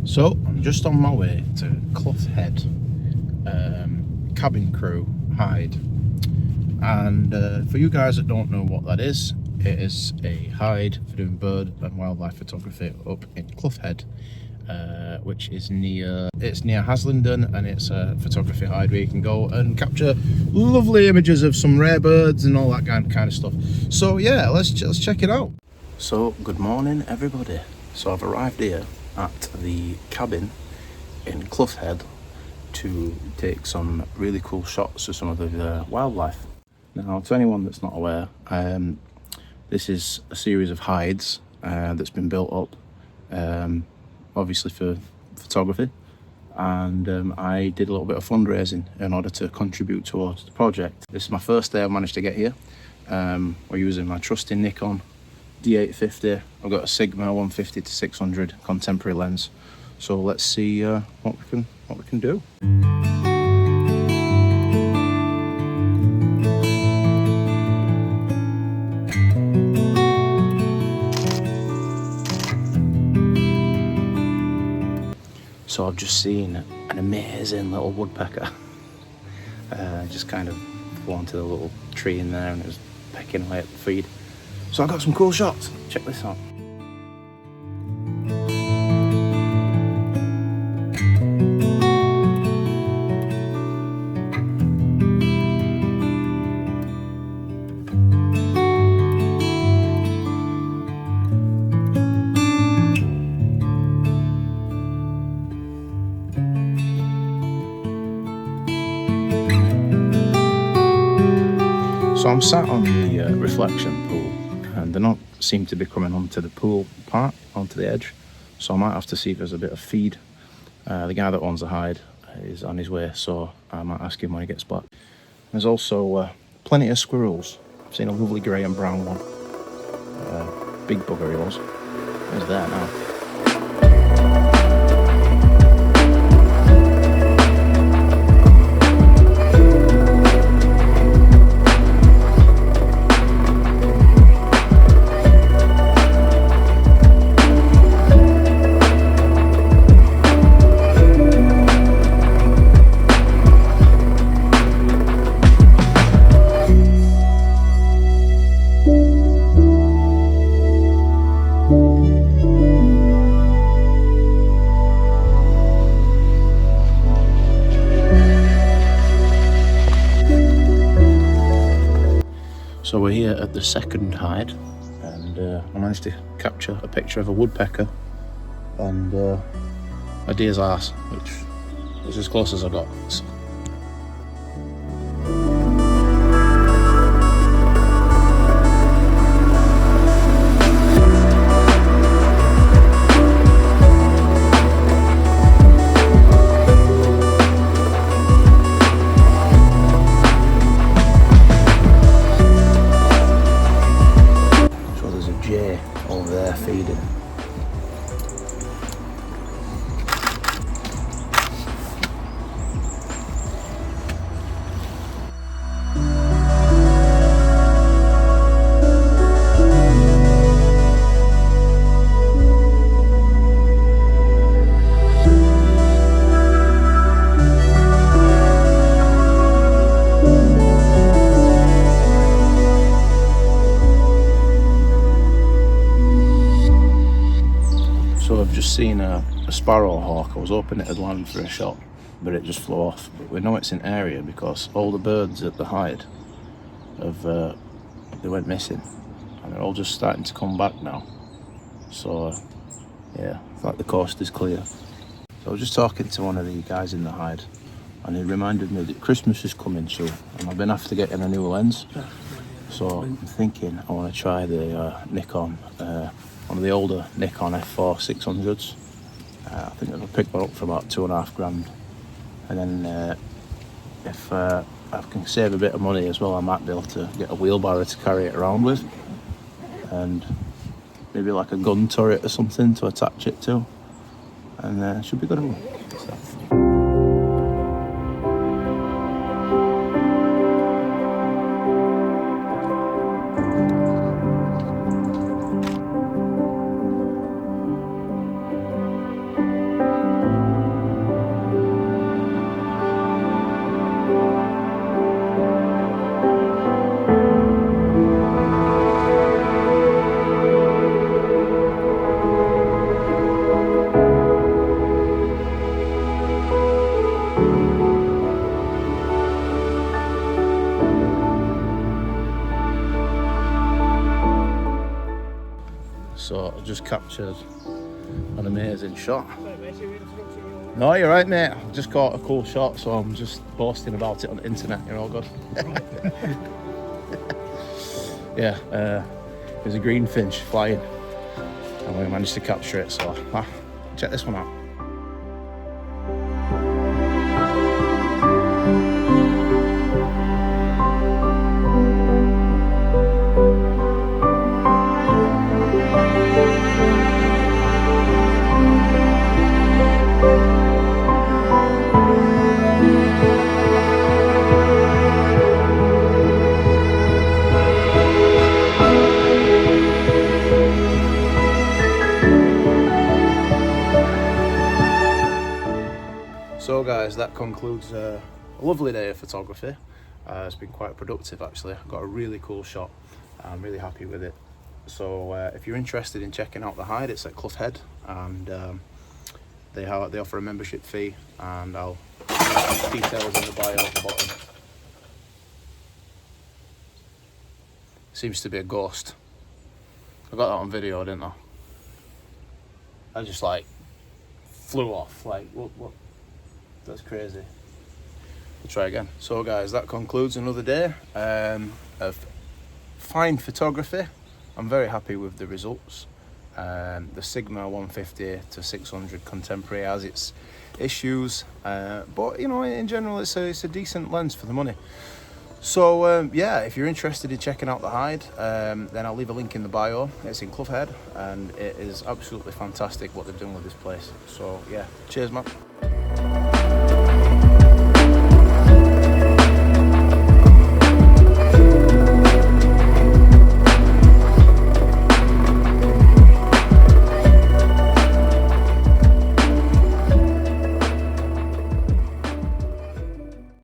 So I'm just on my way to Clough Head, cabin crew hide, and for you guys that don't know what that is, it is a hide for doing bird and wildlife photography up in Clough Head, which is near Haslingden, and it's a photography hide where you can go and capture lovely images of some rare birds and all that kind of stuff. So yeah, let's check it out. So good morning everybody. So I've arrived here at the cabin in Clough Head to take some really cool shots of some of the wildlife. Now, to anyone that's not aware, this is a series of hides that's been built up, obviously for photography, and I did a little bit of fundraising in order to contribute towards the project. This is my first day I've managed to get here. We're using my trusty Nikon D850. I've got a Sigma 150 to 600 contemporary lens. So let's see what we can do. So I've just seen an amazing little woodpecker. Just kind of flown to the little tree in there and it was pecking away at the feed. So I got some cool shots. Check this out. So I'm sat on the reflection pool, and they're not seem to be coming onto the pool part, onto the edge. So I might have to see if there's a bit of feed. The guy that owns the hide is on his way, so I might ask him when he gets back. There's also plenty of squirrels. I've seen a lovely grey and brown one. Big bugger he was. He's there now. So we're here at the second hide, and I managed to capture a picture of a woodpecker and a deer's arse, which was as close as I got. Over there feeding. So I've just seen a sparrow hawk. I was hoping it had landed for a shot, but it just flew off. But we know it's in area because all the birds at the hide they went missing, and they're all just starting to come back now. So yeah, I thought the coast is clear. So I was just talking to one of the guys in the hide, and he reminded me that Christmas is coming soon, and I've been after getting a new lens. So I'm thinking I want to try the Nikon. One of the older Nikon F4 600s. I think I'll pick that up for about £2.5 grand. And then if I can save a bit of money as well, I might be able to get a wheelbarrow to carry it around with, and maybe like a gun turret or something to attach it to, and it should be good. So I just captured an amazing shot. No, you're right, mate. I just caught a cool shot, so I'm just boasting about it on the internet. You're all good. Yeah, there's a greenfinch flying, and we managed to capture it. So check this one out. So guys, that concludes a lovely day of photography. It's been quite productive actually. I got a really cool shot. I'm really happy with it. So if you're interested in checking out the hide, it's at Clough Head, and they offer a membership fee, and I'll put details in the bio at the bottom. Seems to be a ghost. I got that on video, didn't I? I just like flew off. Like what? That's crazy. We'll try again. So guys, that concludes another day of fine photography. I'm very happy with the results. The Sigma 150 to 600 contemporary has its issues, but you know, in general it's a decent lens for the money. So yeah, if you're interested in checking out the hide, then I'll leave a link in the bio. It's in Clough Head, and it is absolutely fantastic what they've done with this place. So yeah, cheers man.